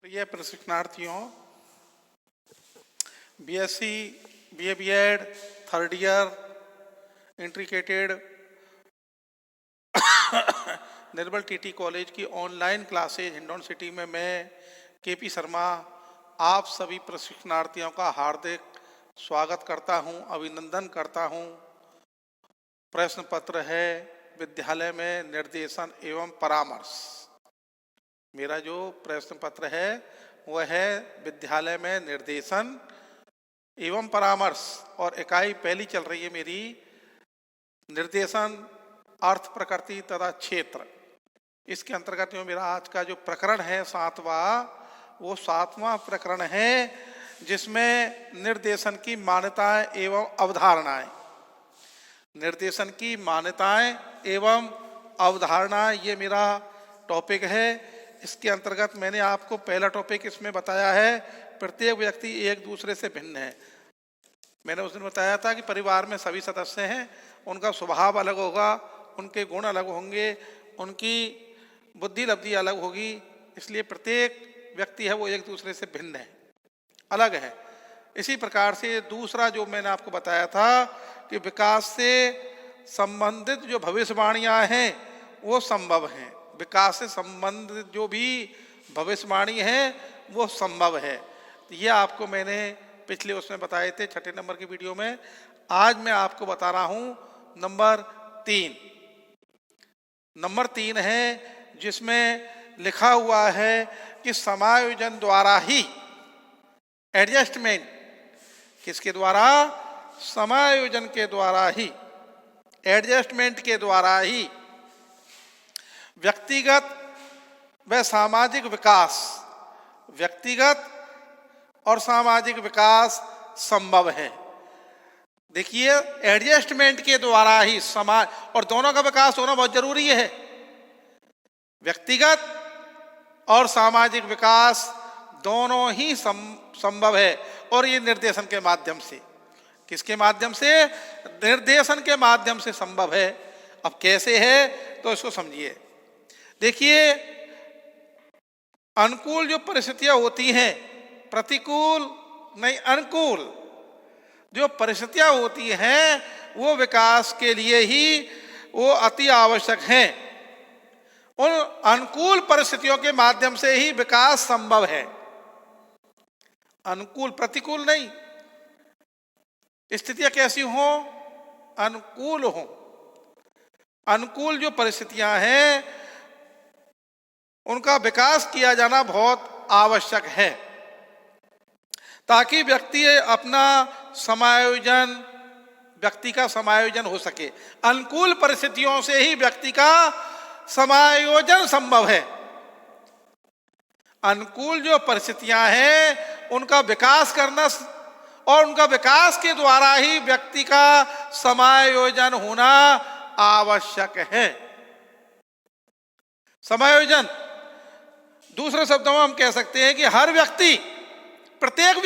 प्रिय प्रशिक्षणार्थियों, BSc, BA, BEd, third year, integrated Nirmal TT college की ऑनलाइन क्लासेज हिंडौन सिटी में मैं केपी शर्मा आप सभी प्रशिक्षणार्थियों का हार्दिक स्वागत करता हूं, अभिनंदन करता हूं। प्रश्न पत्र है विद्यालय में निर्देशन एवं परामर्श। मेरा जो प्रश्न पत्र है वह है विद्यालय में निर्देशन एवं परामर्श और इकाई पहली चल रही है मेरी निर्देशन, अर्थ, प्रकृति तथा क्षेत्र। इसके अंतर्गत जो मेरा आज का जो प्रकरण है वो सातवां प्रकरण है जिसमें निर्देशन की मान्यताएं एवं अवधारणाएं। निर्देशन की मान्यताएं एवं अवधारणाएं ये मेरा टॉपिक है। इसके अंतर्गत मैंने आपको पहला टॉपिक इसमें बताया है प्रत्येक व्यक्ति एक दूसरे से भिन्न है। मैंने उस दिन बताया था कि परिवार में सभी सदस्य हैं, उनका स्वभाव अलग होगा, उनके गुण अलग होंगे, उनकी बुद्धि लब्धि अलग होगी, इसलिए प्रत्येक व्यक्ति है वो एक दूसरे से भिन्न है, अलग है। इसी प्रकार से दूसरा जो मैंने आपको बताया था कि विकास से संबंधित जो भविष्यवाणियां हैं वो संभव हैं। विकास से संबंधित जो भी भविष्यवाणी है वो संभव है। ये आपको मैंने पिछले उसमें बताए थे, छठे नंबर की वीडियो में। आज मैं आपको बता रहा हूं नंबर 3। नंबर 3 है जिसमें लिखा हुआ है कि समायोजन द्वारा ही, एडजस्टमेंट किसके द्वारा? समायोजन के द्वारा ही, एडजस्टमेंट के द्वारा ही व्यक्तिगत व सामाजिक विकास, व्यक्तिगत और सामाजिक विकास संभव है। देखिए, एडजस्टमेंट के द्वारा ही समाज और दोनों का विकास होना बहुत जरूरी है। व्यक्तिगत और सामाजिक विकास दोनों ही संभव है और ये निर्देशन के माध्यम से, किसके माध्यम से? निर्देशन के माध्यम से संभव है। अब कैसे है तो इसको समझिए। देखिए, अनुकूल जो परिस्थितियां होती हैं, प्रतिकूल नहीं, अनुकूल जो परिस्थितियां होती हैं वो विकास के लिए ही वो अति आवश्यक हैं। उन अनुकूल परिस्थितियों के माध्यम से ही विकास संभव है। अनुकूल, प्रतिकूल नहीं। स्थितियां कैसी हो? अनुकूल हो। अनुकूल जो परिस्थितियां हैं उनका विकास किया जाना बहुत आवश्यक है ताकि व्यक्ति अपना समायोजन, व्यक्ति का समायोजन हो सके। अनुकूल परिस्थितियों से ही व्यक्ति का समायोजन संभव है। अनुकूल जो परिस्थितियां हैं उनका विकास करना और उनका विकास के द्वारा ही व्यक्ति का समायोजन होना आवश्यक है। समायोजन, दूसरे शब्दों में हम कह सकते हैं कि हर व्यक्ति, प्रत्येक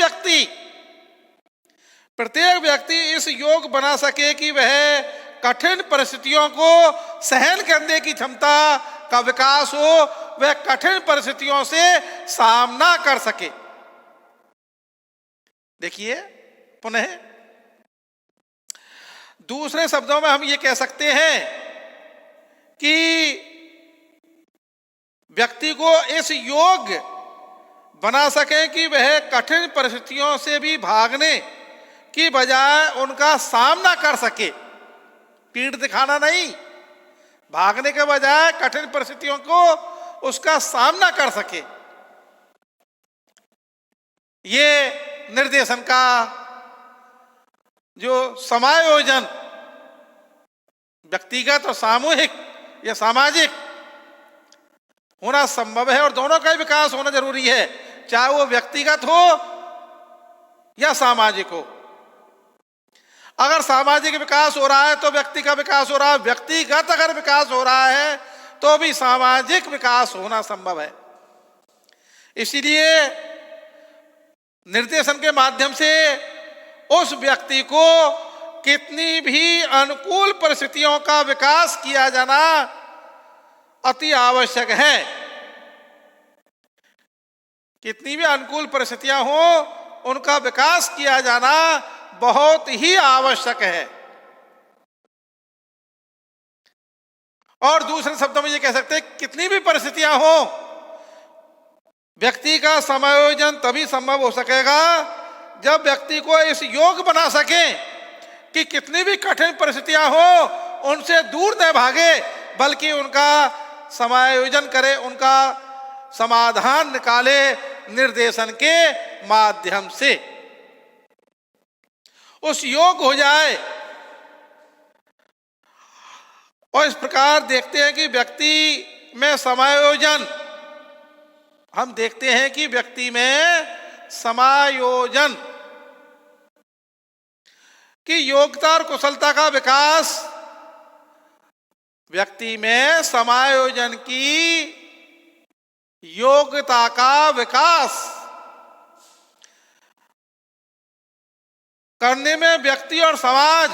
व्यक्ति इस योग बना सके कि वह कठिन परिस्थितियों को सहन करने की क्षमता का विकास हो, वह कठिन परिस्थितियों से सामना कर सके। देखिए, पुनः दूसरे शब्दों में हम ये कह सकते हैं कि व्यक्ति को इस योग्य बना सके कि वह कठिन परिस्थितियों से भी भागने की बजाय उनका सामना कर सके। पीठ दिखाना नहीं, भागने के बजाय कठिन परिस्थितियों को उसका सामना कर सके। ये निर्देशन का जो समायोजन व्यक्तिगत और सामूहिक या सामाजिक होना संभव है और दोनों का ही विकास होना जरूरी है, चाहे वो व्यक्तिगत हो या सामाजिक हो। अगर सामाजिक विकास हो रहा है तो व्यक्ति का विकास हो रहा है, व्यक्तिगत अगर विकास हो रहा है तो भी सामाजिक विकास होना संभव है। इसीलिए निर्देशन के माध्यम से उस व्यक्ति को कितनी भी अनुकूल परिस्थितियों का विकास किया जाना अति आवश्यक है। कितनी भी अनुकूल परिस्थितियां हो, उनका विकास किया जाना बहुत ही आवश्यक है। और दूसरे शब्दों में ये कह सकते हैं, कितनी भी परिस्थितियां हो, व्यक्ति का समायोजन तभी संभव हो सकेगा जब व्यक्ति को इस योग बना सके कि कितनी भी कठिन परिस्थितियां हो उनसे दूर न भागे, बल्कि उनका समायोजन करे, उनका समाधान निकाले निर्देशन के माध्यम से, उस योग हो जाए। और इस प्रकार देखते हैं कि व्यक्ति में समायोजन, हम देखते हैं कि व्यक्ति में समायोजन की योग्यता और कुशलता का विकास, व्यक्ति में समायोजन की योग्यता का विकास करने में व्यक्ति और समाज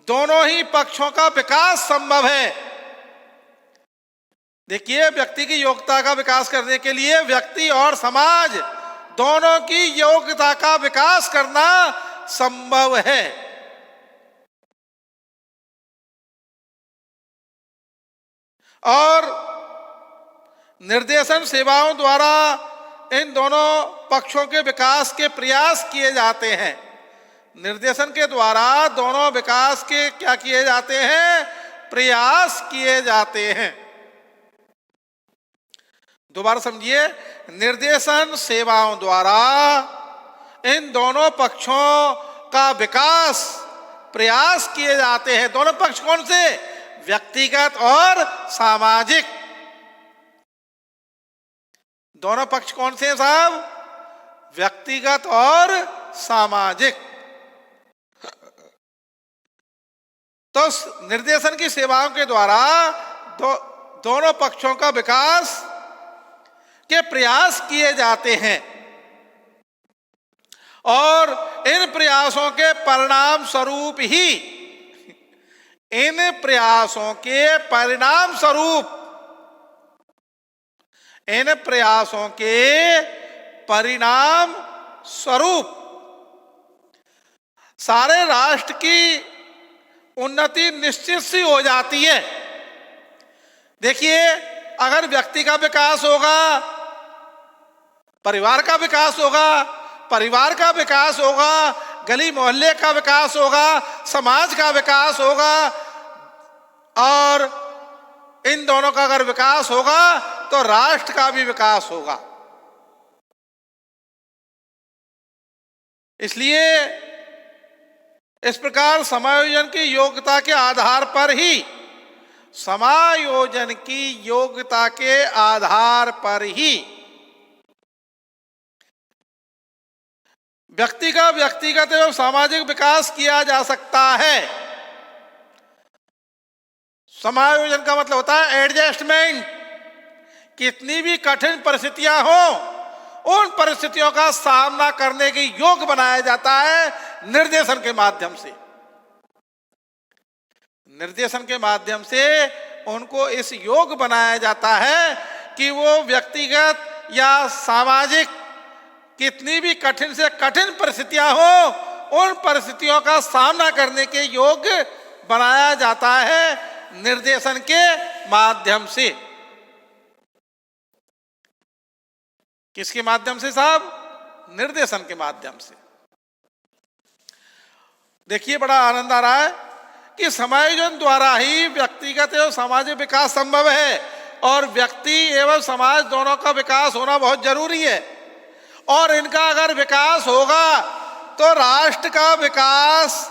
दोनों ही पक्षों का विकास संभव है। देखिए, व्यक्ति की योग्यता का विकास करने के लिए व्यक्ति और समाज दोनों की योग्यता का विकास करना संभव है। और निर्देशन सेवाओं द्वारा इन दोनों पक्षों के विकास के प्रयास किए जाते हैं। निर्देशन के द्वारा दोनों विकास के क्या किए जाते हैं? प्रयास किए जाते हैं। दोबारा समझिए, निर्देशन सेवाओं द्वारा इन दोनों पक्षों का विकास प्रयास किए जाते हैं। दोनों पक्ष कौन से? व्यक्तिगत और सामाजिक। दोनों पक्ष कौन से हैं साहब? व्यक्तिगत और सामाजिक। तो निर्देशन की सेवाओं के द्वारा दोनों पक्षों का विकास के प्रयास किए जाते हैं और इन प्रयासों के परिणाम स्वरूप ही, इन प्रयासों के परिणाम स्वरूप, इन प्रयासों के परिणाम स्वरूप सारे राष्ट्र की उन्नति निश्चित सी हो जाती है। देखिए, अगर व्यक्ति का विकास होगा, परिवार का विकास होगा, परिवार का विकास होगा, गली मोहल्ले का विकास होगा, समाज का विकास होगा, और इन दोनों का अगर विकास होगा तो राष्ट्र का भी विकास होगा। इसलिए इस प्रकार समायोजन की योग्यता के आधार पर ही, समायोजन की योग्यता के आधार पर ही व्यक्ति का व्यक्तिगत एवं सामाजिक विकास किया जा सकता है। समायोजन का मतलब होता है एडजस्टमेंट। कितनी भी कठिन परिस्थितियां हो, उन परिस्थितियों का सामना करने के योग्य बनाया जाता है निर्देशन के माध्यम से। निर्देशन के माध्यम से उनको इस योग्य बनाया जाता है कि वो व्यक्तिगत या सामाजिक कितनी भी कठिन से कठिन परिस्थितियां हो, उन परिस्थितियों का सामना करने के योग्य बनाया जाता है निर्देशन के माध्यम से। किसके माध्यम से साहब? निर्देशन के माध्यम से। देखिए, बड़ा आनंद आ रहा है कि समायोजन द्वारा ही व्यक्तिगत एवं सामाजिक विकास संभव है, और व्यक्ति एवं समाज दोनों का विकास होना बहुत जरूरी है। और इनका अगर विकास होगा तो राष्ट्र का विकास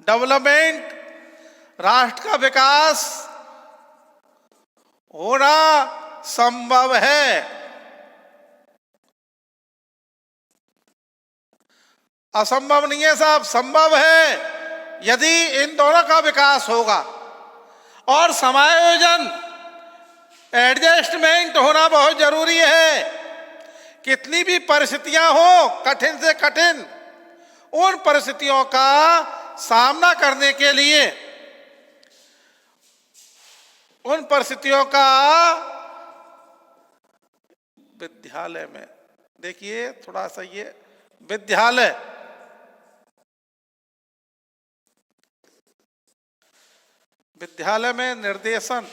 डेवलपमेंट, राष्ट्र का विकास होना संभव है। असंभव नहीं है साहब, संभव है। यदि इन दोनों का विकास होगा और समायोजन, एडजस्टमेंट होना बहुत जरूरी है। कितनी भी परिस्थितियां हो, कठिन से कठिन, उन परिस्थितियों का सामना करने के लिए उन परिस्थितियों का विद्यालय में, देखिए थोड़ा सा ये विद्यालय, विद्यालय में निर्देशन,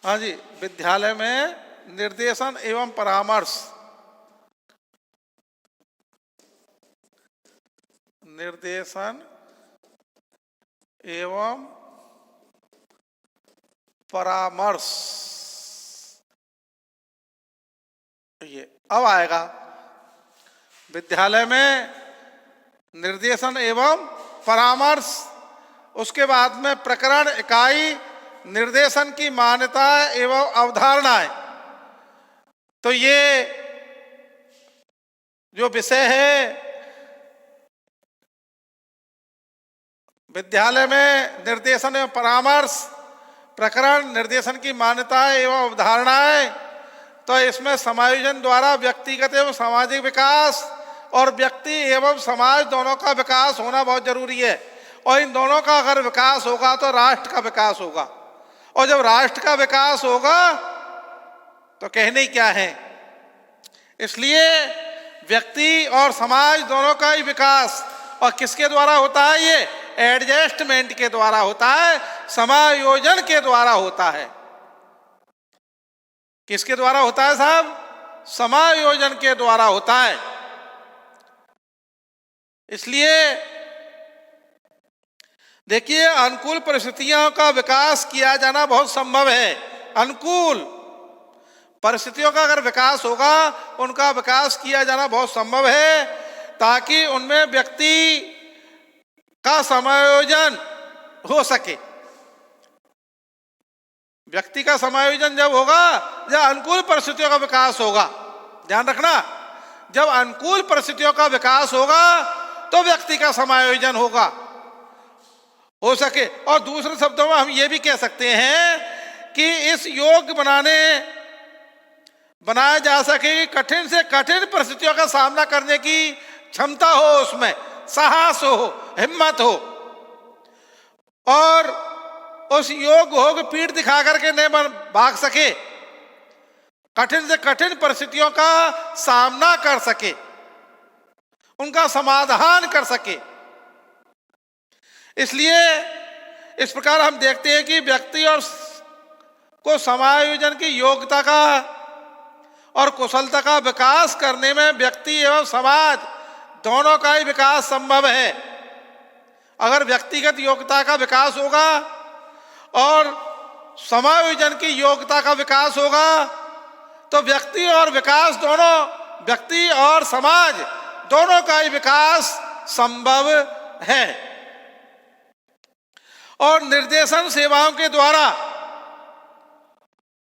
हाँ जी, विद्यालय में निर्देशन एवं परामर्श, निर्देशन एवं परामर्श, ये अब आएगा। विद्यालय में निर्देशन एवं परामर्श, उसके बाद में प्रकरण इकाई निर्देशन की मान्यता एवं अवधारणाएं। तो ये जो विषय है विद्यालय में निर्देशन एवं परामर्श, प्रकरण निर्देशन की मान्यता एवं अवधारणाएं, तो इसमें समायोजन द्वारा व्यक्तिगत एवं सामाजिक विकास और व्यक्ति एवं समाज दोनों का विकास होना बहुत जरूरी है। और इन दोनों का अगर विकास होगा तो राष्ट्र का विकास होगा, और जब राष्ट्र का विकास होगा तो कहने क्या है। इसलिए व्यक्ति और समाज दोनों का ही विकास, और किसके द्वारा होता है, ये एडजस्टमेंट के द्वारा होता है, समायोजन के द्वारा होता है। किसके द्वारा होता है साहब? समायोजन के द्वारा होता है। इसलिए देखिए, अनुकूल परिस्थितियों का विकास किया जाना बहुत संभव है। अनुकूल परिस्थितियों का अगर विकास होगा, उनका विकास किया जाना बहुत संभव है, ताकि उनमें व्यक्ति का समायोजन हो सके। व्यक्ति का समायोजन जब होगा जब अनुकूल परिस्थितियों का विकास होगा। ध्यान रखना, जब अनुकूल परिस्थितियों का विकास होगा तो व्यक्ति का समायोजन होगा, हो सके। और दूसरे शब्दों में हम ये भी कह सकते हैं कि इस योग बनाया जा सके कि कठिन से कठिन परिस्थितियों का सामना करने की क्षमता हो, उसमें साहस हो, हिम्मत हो, और उस योग हो पीठ दिखा करके नहीं भाग सके, कठिन से कठिन परिस्थितियों का सामना कर सके, उनका समाधान कर सके। इसलिए इस प्रकार हम देखते हैं कि व्यक्ति और को समायोजन की योग्यता का और कुशलता का विकास करने में व्यक्ति एवं समाज दोनों का ही विकास संभव है। अगर व्यक्तिगत योग्यता का विकास होगा और समायोजन की योग्यता का विकास होगा तो व्यक्ति और विकास दोनों, व्यक्ति और समाज दोनों का ही विकास संभव है। और निर्देशन सेवाओं के द्वारा,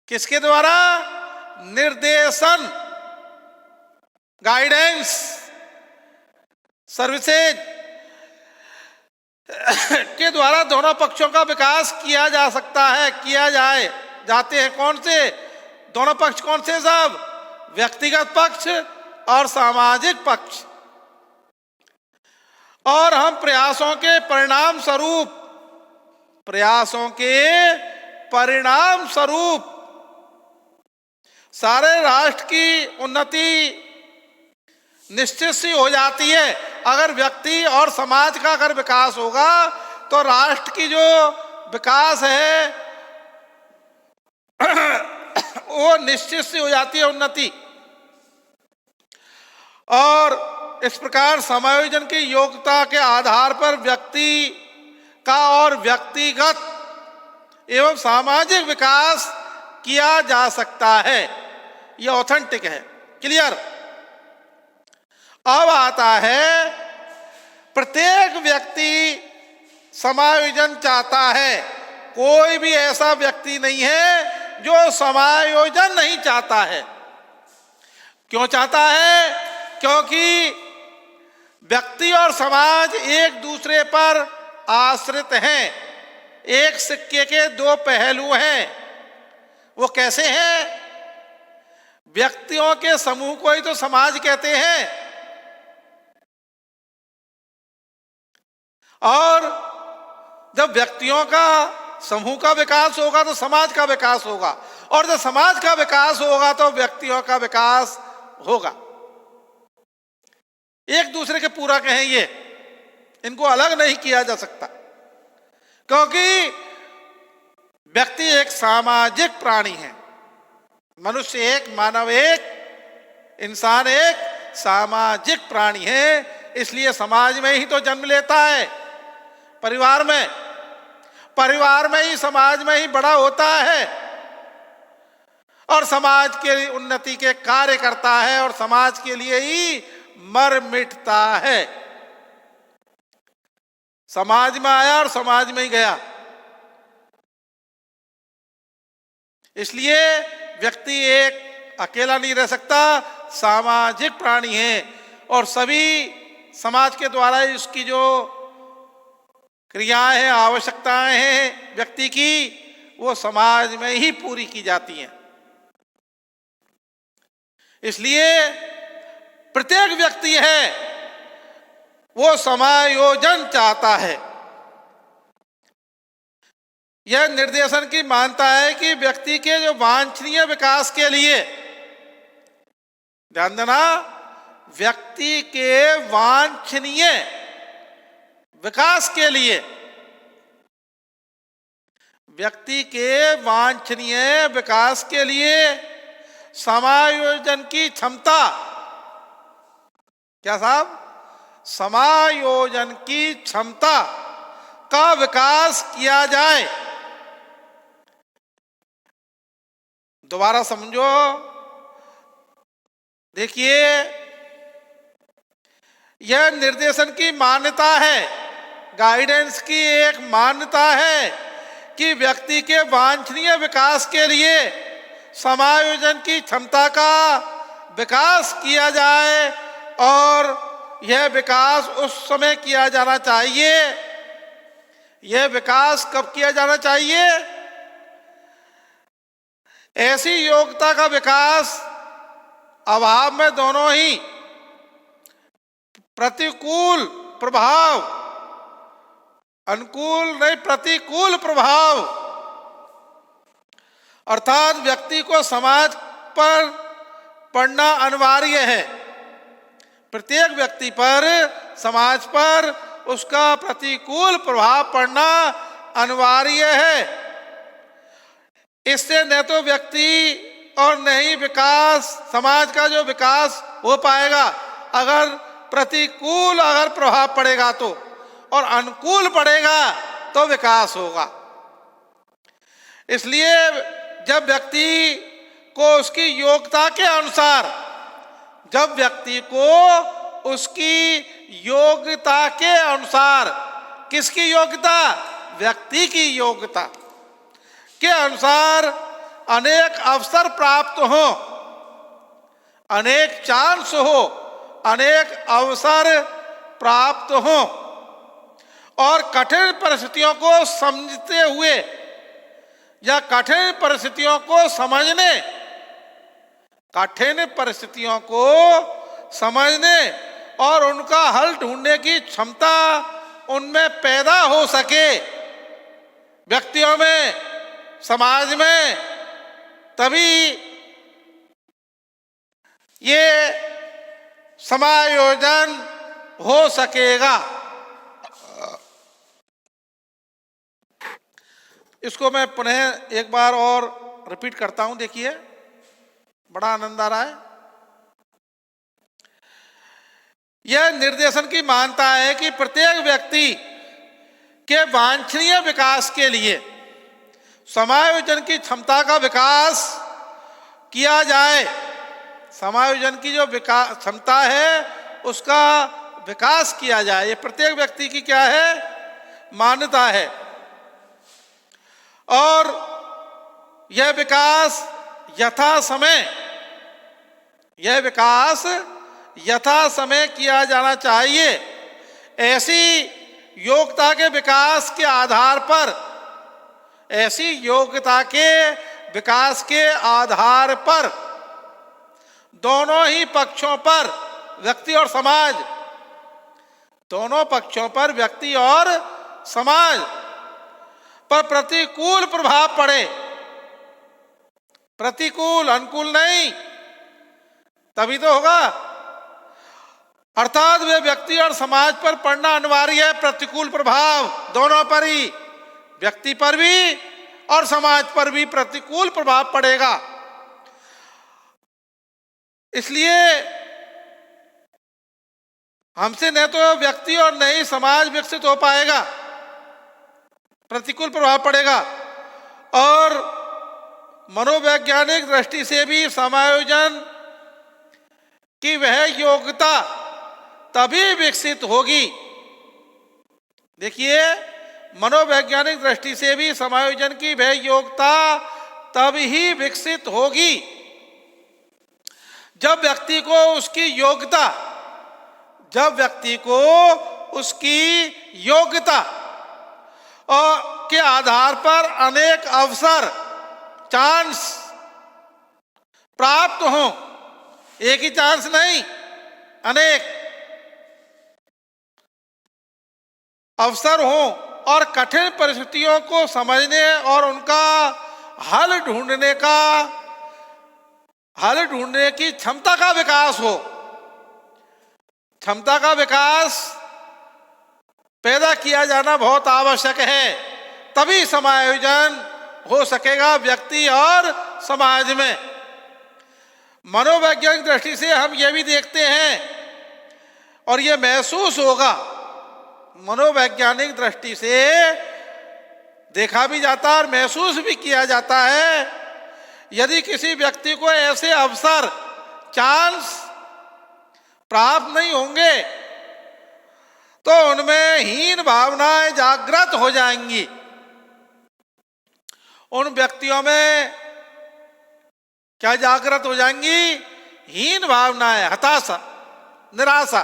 किसके द्वारा? निर्देशन, गाइडेंस सर्विसेज के द्वारा दोनों पक्षों का विकास किया जा सकता है, जाते हैं। कौन से दोनों पक्ष? कौन से साहब? व्यक्तिगत पक्ष और सामाजिक पक्ष। और हम प्रयासों के परिणाम स्वरूप सारे राष्ट्र की उन्नति निश्चित सी हो जाती है। अगर व्यक्ति और समाज का अगर विकास होगा तो राष्ट्र की जो विकास है वो निश्चित सी हो जाती है, उन्नति। और इस प्रकार समायोजन की योग्यता के आधार पर व्यक्ति का और व्यक्तिगत एवं सामाजिक विकास किया जा सकता है। यह ऑथेंटिक है, क्लियर। अब आता है, प्रत्येक व्यक्ति समायोजन चाहता है। कोई भी ऐसा व्यक्ति नहीं है जो समायोजन नहीं चाहता है। क्यों चाहता है? क्योंकि व्यक्ति और समाज एक दूसरे पर आश्रित हैं, एक सिक्के के दो पहलू हैं। वो कैसे हैं? व्यक्तियों के समूह को ही तो समाज कहते हैं, और जब व्यक्तियों का समूह का विकास होगा तो समाज का विकास होगा, और जब समाज का विकास होगा तो व्यक्तियों का विकास होगा। एक दूसरे के पूरक हैं ये, इनको अलग नहीं किया जा सकता, क्योंकि व्यक्ति एक सामाजिक प्राणी है। मनुष्य एक, मानव एक, इंसान एक सामाजिक प्राणी है। इसलिए समाज में ही तो जन्म लेता है, परिवार में, परिवार में ही, समाज में ही बड़ा होता है, और समाज के उन्नति के कार्य करता है, और समाज के लिए ही मर मिटता है। समाज में आया और समाज में ही गया। इसलिए व्यक्ति एक अकेला नहीं रह सकता, सामाजिक प्राणी है, और सभी समाज के द्वारा इसकी जो क्रियाएं हैं, आवश्यकताएं हैं व्यक्ति की, वो समाज में ही पूरी की जाती हैं। इसलिए प्रत्येक व्यक्ति है वो समायोजन चाहता है। यह निर्देशन की मानता है कि व्यक्ति के जो वांछनीय विकास के लिए, ध्यान देना, व्यक्ति के वांछनीय विकास के लिए, व्यक्ति के वांछनीय विकास के लिए समायोजन की क्षमता, क्या साहब, समायोजन की क्षमता का विकास किया जाए। दोबारा समझो, देखिए, यह निर्देशन की मान्यता है, गाइडेंस की एक मान्यता है कि व्यक्ति के वांछनीय विकास के लिए समायोजन की क्षमता का विकास किया जाए, और यह विकास उस समय किया जाना चाहिए। यह विकास कब किया जाना चाहिए? ऐसी योग्यता का विकास अभाव में दोनों ही प्रतिकूल प्रभाव, अनुकूल नहीं, प्रतिकूल प्रभाव, अर्थात व्यक्ति को समाज पर पड़ना अनिवार्य है। प्रत्येक व्यक्ति पर, समाज पर उसका प्रतिकूल प्रभाव पड़ना अनिवार्य है। इससे न तो व्यक्ति और न ही विकास, समाज का जो विकास हो पाएगा, अगर प्रतिकूल अगर प्रभाव पड़ेगा तो, और अनुकूल पड़ेगा तो विकास होगा। इसलिए जब व्यक्ति को उसकी योग्यता के अनुसार, जब व्यक्ति को उसकी योग्यता के अनुसार, किसकी योग्यता? व्यक्ति की योग्यता के अनुसार अनेक अवसर प्राप्त हो, अनेक चांस हो, अनेक अवसर प्राप्त हो, और कठिन परिस्थितियों को समझते हुए या कठिन परिस्थितियों को समझने, कठिन परिस्थितियों को समझने और उनका हल ढूंढने की क्षमता उनमें पैदा हो सके, व्यक्तियों में, समाज में, तभी ये समायोजन हो सकेगा। इसको मैं पुनः एक बार और रिपीट करता हूं, देखिए, बड़ा आनंद आ रहा है। यह निर्देशन की मानता है कि प्रत्येक व्यक्ति के वांछनीय विकास के लिए समायोजन की क्षमता का विकास किया जाए। समायोजन की जो विकास क्षमता है उसका विकास किया जाए, ये प्रत्येक व्यक्ति की क्या है? मान्यता है। और यह विकास यथा समय, यह विकास यथा समय किया जाना चाहिए। ऐसी योग्यता के विकास के आधार पर, ऐसी योग्यता के विकास के आधार पर दोनों ही पक्षों पर, व्यक्ति और समाज, दोनों पक्षों पर व्यक्ति और समाज पर प्रतिकूल प्रभाव पड़े, प्रतिकूल, अनुकूल नहीं, तभी तो होगा। अर्थात वे व्यक्ति और समाज पर पड़ना अनिवार्य है, प्रतिकूल प्रभाव दोनों पर ही, व्यक्ति पर भी और समाज पर भी प्रतिकूल प्रभाव पड़ेगा। इसलिए हमसे न तो व्यक्ति और न ही समाज विकसित हो पाएगा, प्रतिकूल प्रभाव पड़ेगा। और मनोवैज्ञानिक दृष्टि से भी समायोजन की वह योग्यता तभी विकसित होगी। देखिए, मनोवैज्ञानिक दृष्टि से भी समायोजन की वह योग्यता तब ही विकसित होगी जब व्यक्ति को उसकी योग्यता, जब व्यक्ति को उसकी योग्यता और के आधार पर अनेक अवसर, चांस प्राप्त हों। एक ही चांस नहीं, अनेक अवसर हों और कठिन परिस्थितियों को समझने और उनका हल ढूंढने की क्षमता का विकास हो। क्षमता का विकास पैदा किया जाना बहुत आवश्यक है, तभी समायोजन हो सकेगा व्यक्ति और समाज में। मनोवैज्ञानिक दृष्टि से हम ये भी देखते हैं और ये महसूस होगा, मनोवैज्ञानिक दृष्टि से देखा भी जाता है और महसूस भी किया जाता है, यदि किसी व्यक्ति को ऐसे अवसर, चांस प्राप्त नहीं होंगे तो उनमें हीन भावनाएं जागृत हो जाएंगी। उन व्यक्तियों में क्या जागृत हो जाएंगी? हीन भावनाएं, हताशा, निराशा,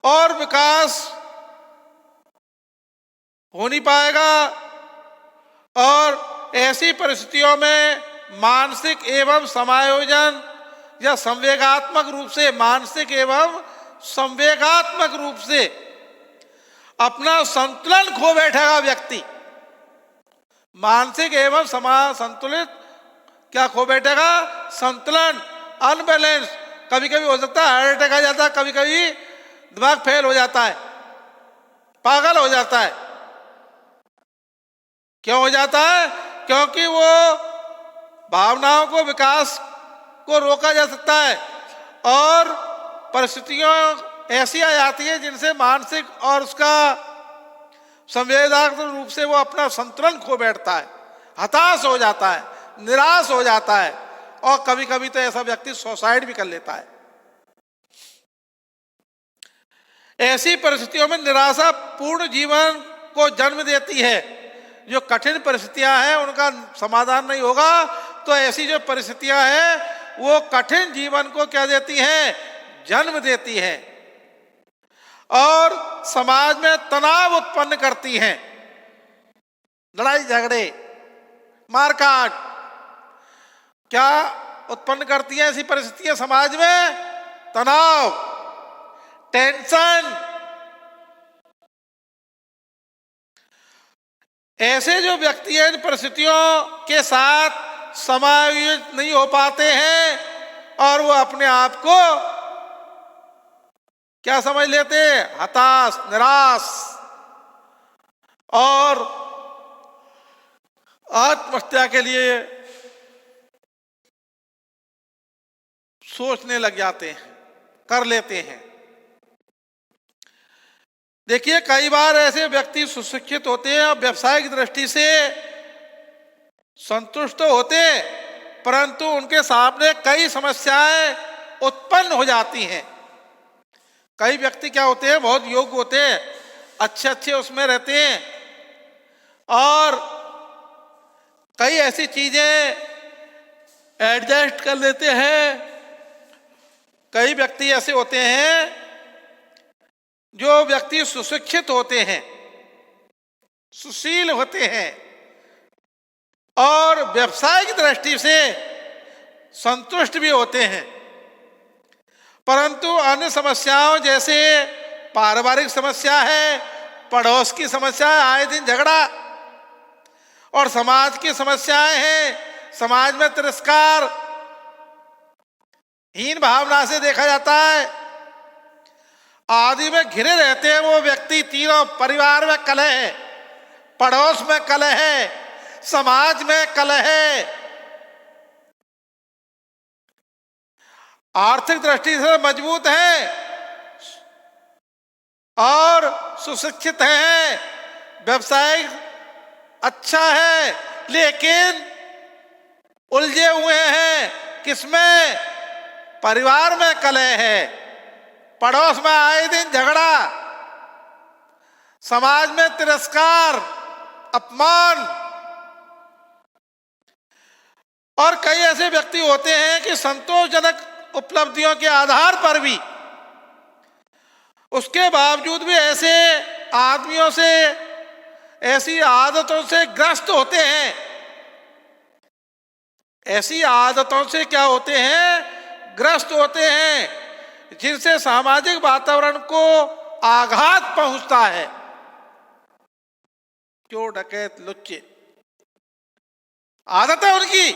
और विकास हो नहीं पाएगा। और ऐसी परिस्थितियों में मानसिक एवं समायोजन या संवेगात्मक रूप से, मानसिक एवं संवेगात्मक रूप से अपना संतुलन खो बैठेगा व्यक्ति। मानसिक एवं संतुलित क्या खो बैठेगा? संतुलन, अनबैलेंस। कभी कभी हो सकता है हार्ट अटैक आ जाता है, कभी कभी दिमाग फेल हो जाता है, पागल हो जाता है। क्यों हो जाता है? क्योंकि वो भावनाओं को, विकास को रोका जा सकता है और परिस्थितियां ऐसी आ जाती है जिनसे मानसिक और उसका संवेदनात्मक रूप से वो अपना संतुलन खो बैठता है, हताश हो जाता है, निराश हो जाता है और कभी कभी तो ऐसा व्यक्ति सुसाइड भी कर लेता है। ऐसी परिस्थितियों में निराशा पूर्ण जीवन को जन्म देती है। जो कठिन परिस्थितियां हैं उनका समाधान नहीं होगा तो ऐसी जो परिस्थितियां हैं वो कठिन जीवन को क्या देती हैं? जन्म देती हैं और समाज में तनाव उत्पन्न करती हैं। लड़ाई झगड़े, मारकाट क्या उत्पन्न करती हैं ऐसी परिस्थितियां समाज में? तनाव, टेंशन। ऐसे जो व्यक्ति हैं इन परिस्थितियों के साथ समायोजित नहीं हो पाते हैं और वो अपने आप को क्या समझ लेते हैं? हताश, निराश और आत्महत्या के लिए सोचने लग जाते हैं, कर लेते हैं। देखिए, कई बार ऐसे व्यक्ति सुशिक्षित होते हैं और व्यावसायिक दृष्टि से संतुष्ट होते हैं, परंतु उनके सामने कई समस्याएं उत्पन्न हो जाती हैं। कई व्यक्ति क्या होते हैं? बहुत योग्य होते हैं, अच्छे अच्छे उसमें रहते हैं और कई ऐसी चीजें एडजस्ट कर लेते हैं। कई व्यक्ति ऐसे होते हैं जो व्यक्ति सुशिक्षित होते हैं, सुशील होते हैं और व्यावसायिक दृष्टि से संतुष्ट भी होते हैं, परंतु अन्य समस्याओं जैसे पारिवारिक समस्या है, पड़ोस की समस्या है, आए दिन झगड़ा, और समाज की समस्याएं हैं। समाज में तिरस्कार, हीन भावना से देखा जाता है, आदि में घिरे रहते हैं वो व्यक्ति। तीनों परिवार में कलह है, पड़ोस में कलह है, समाज में कलह है। आर्थिक दृष्टि से मजबूत है और सुशिक्षित है, व्यवसायिक अच्छा है, लेकिन उलझे हुए हैं किसमें? परिवार में कलह है, पड़ोस में आए दिन झगड़ा, समाज में तिरस्कार, अपमान। और कई ऐसे व्यक्ति होते हैं कि संतोषजनक उपलब्धियों के आधार पर भी, उसके बावजूद भी ऐसे आदमियों से, ऐसी आदतों से ग्रस्त होते हैं। ऐसी आदतों से क्या होते हैं? ग्रस्त होते हैं, जिनसे सामाजिक वातावरण को आघात पहुंचता है। चोर डकैत लुच्चे, आदत है उनकी,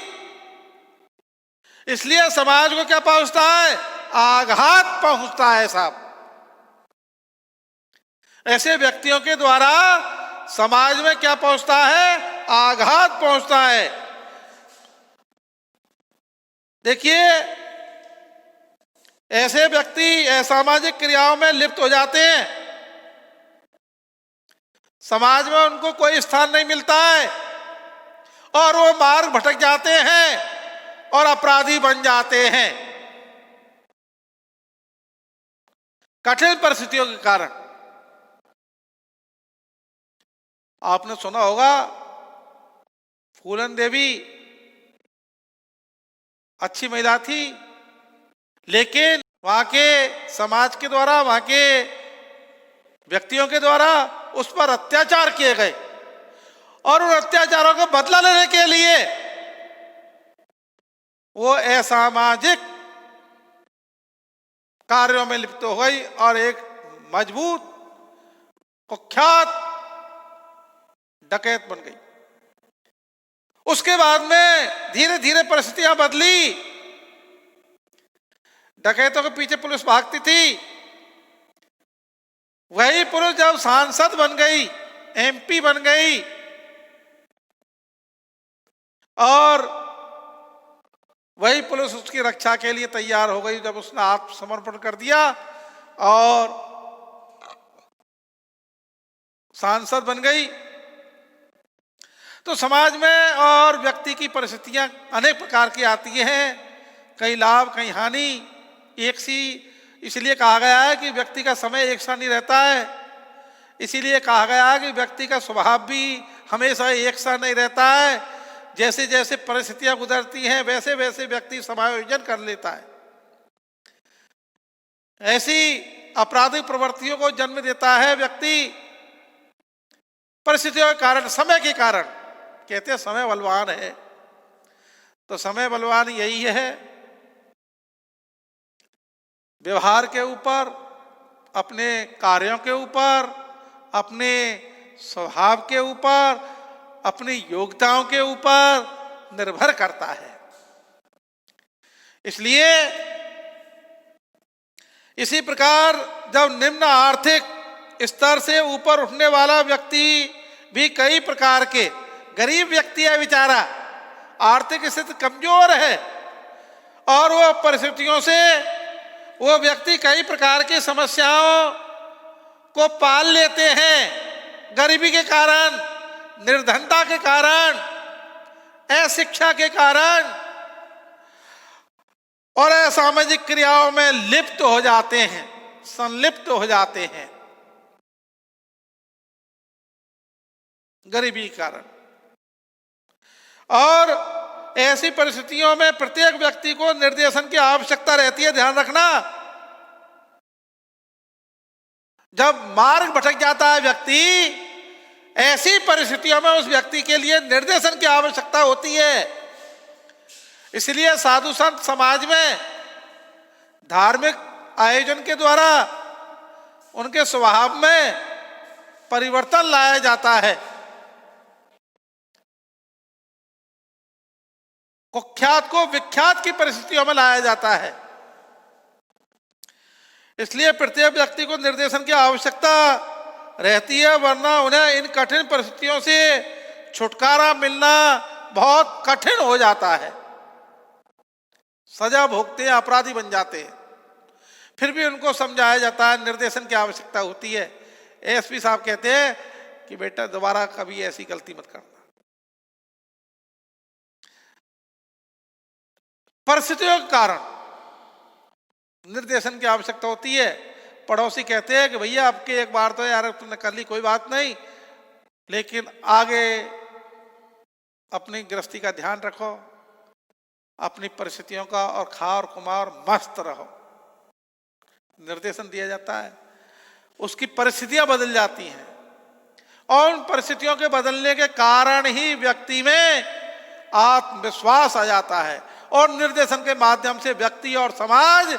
इसलिए समाज को क्या पहुंचता है? आघात पहुंचता है साहब। ऐसे व्यक्तियों के द्वारा समाज में क्या पहुंचता है? आघात पहुंचता है। देखिए, ऐसे व्यक्ति असामाजिक क्रियाओं में लिप्त हो जाते हैं, समाज में उनको कोई स्थान नहीं मिलता है और वो मार्ग भटक जाते हैं और अपराधी बन जाते हैं कठिन परिस्थितियों के कारण। आपने सुना होगा, फूलन देवी अच्छी महिला थी, लेकिन वहां के समाज के द्वारा, वहां के व्यक्तियों के द्वारा उस पर अत्याचार किए गए और उन अत्याचारों का बदला लेने के लिए वो असामाजिक कार्यों में लिप्त हो गई और एक मजबूत कुख्यात डकैत बन गई। उसके बाद में धीरे धीरे परिस्थितियां बदली, डकैतों के पीछे पुलिस भागती थी। वही पुलिस जब सांसद बन गई, एमपी बन गई और वही पुलिस उसकी रक्षा के लिए तैयार हो गई जब उसने आत्मसमर्पण कर दिया और सांसद बन गई। तो समाज में और व्यक्ति की परिस्थितियां अनेक प्रकार की आती हैं, कई लाभ कई हानि। एक सी इसलिए कहा गया है कि व्यक्ति का समय एक सा नहीं रहता है, इसीलिए कहा गया है कि व्यक्ति का स्वभाव भी हमेशा एक सा नहीं रहता है। जैसे जैसे परिस्थितियां गुजरती हैं वैसे वैसे व्यक्ति समायोजन कर लेता है, ऐसी आपराधिक प्रवृत्तियों को जन्म देता है व्यक्ति परिस्थितियों के कारण, समय के कारण। कहते हैं समय बलवान है, तो समय बलवान यही है, व्यवहार के ऊपर, अपने कार्यों के ऊपर, अपने स्वभाव के ऊपर, अपनी योग्यताओं के ऊपर निर्भर करता है। इसलिए इसी प्रकार जब निम्न आर्थिक स्तर से ऊपर उठने वाला व्यक्ति भी कई प्रकार के, गरीब व्यक्ति है बेचारा, आर्थिक स्थिति कमजोर है और वो परिस्थितियों से वो व्यक्ति कई प्रकार की समस्याओं को पाल लेते हैं। गरीबी के कारण, निर्धनता के कारण, अशिक्षा के कारण और असामाजिक क्रियाओं में लिप्त हो जाते हैं, संलिप्त हो जाते हैं गरीबी के कारण। और ऐसी परिस्थितियों में प्रत्येक व्यक्ति को निर्देशन की आवश्यकता रहती है। ध्यान रखना, जब मार्ग भटक जाता है व्यक्ति, ऐसी परिस्थितियों में उस व्यक्ति के लिए निर्देशन की आवश्यकता होती है। इसलिए साधु संत समाज में धार्मिक आयोजन के द्वारा उनके स्वभाव में परिवर्तन लाया जाता है। कुख्यात को विख्यात की परिस्थितियों में लाया जाता है। इसलिए प्रत्येक व्यक्ति को निर्देशन की आवश्यकता रहती है, वरना उन्हें इन कठिन परिस्थितियों से छुटकारा मिलना बहुत कठिन हो जाता है। सजा भोगते हैं, अपराधी बन जाते हैं। फिर भी उनको समझाया जाता है, निर्देशन की आवश्यकता होती है। एएसपी साहब कहते हैं कि बेटा दोबारा कभी ऐसी गलती मत करना। परिस्थितियों के कारण निर्देशन की आवश्यकता होती है। पड़ोसी कहते हैं कि भैया आपके एक बार तो यार तुमने कर ली, कोई बात नहीं, लेकिन आगे अपनी गृहस्थी का ध्यान रखो, अपनी परिस्थितियों का, और खा और कमा और मस्त रहो। निर्देशन दिया जाता है, उसकी परिस्थितियां बदल जाती हैं, और उन परिस्थितियों के बदलने के कारण ही व्यक्ति में आत्मविश्वास आ जाता है, और निर्देशन के माध्यम से व्यक्ति और समाज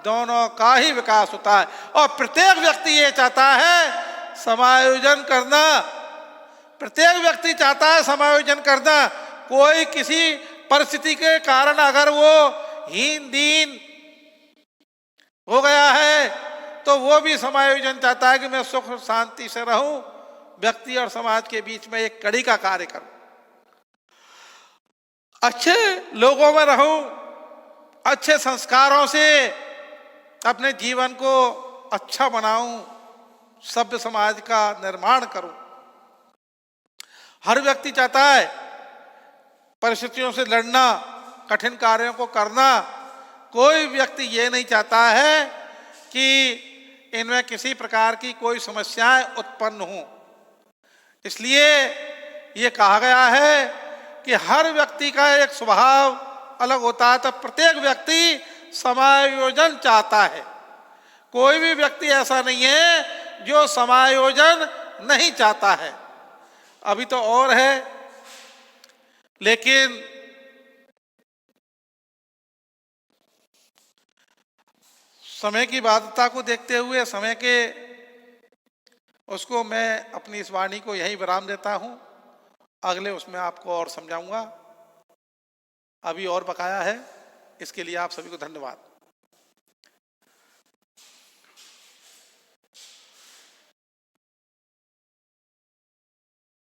दोनों का ही विकास होता है। और प्रत्येक व्यक्ति ये चाहता है समायोजन करना, प्रत्येक व्यक्ति चाहता है समायोजन करना। कोई किसी परिस्थिति के कारण अगर वो हीन दीन हो गया है तो वो भी समायोजन चाहता है कि मैं सुख शांति से रहूं, व्यक्ति और समाज के बीच में एक कड़ी का कार्य करूं, अच्छे लोगों में रहूं, अच्छे संस्कारों से अपने जीवन को अच्छा बनाऊं, सभ्य समाज का निर्माण करूं। हर व्यक्ति चाहता है परिस्थितियों से लड़ना, कठिन कार्यों को करना। कोई व्यक्ति ये नहीं चाहता है कि इनमें किसी प्रकार की कोई समस्याएं उत्पन्न हों। इसलिए ये कहा गया है कि हर व्यक्ति का एक स्वभाव अलग होता है, तो प्रत्येक व्यक्ति समायोजन चाहता है। कोई भी व्यक्ति ऐसा नहीं है जो समायोजन नहीं चाहता है। अभी तो और है, लेकिन समय की बाध्यता को देखते हुए, समय के उसको मैं अपनी इस वाणी को यही विराम देता हूं। अगले उसमें आपको और समझाऊंगा, अभी और बकाया है। इसके लिए आप सभी को धन्यवाद।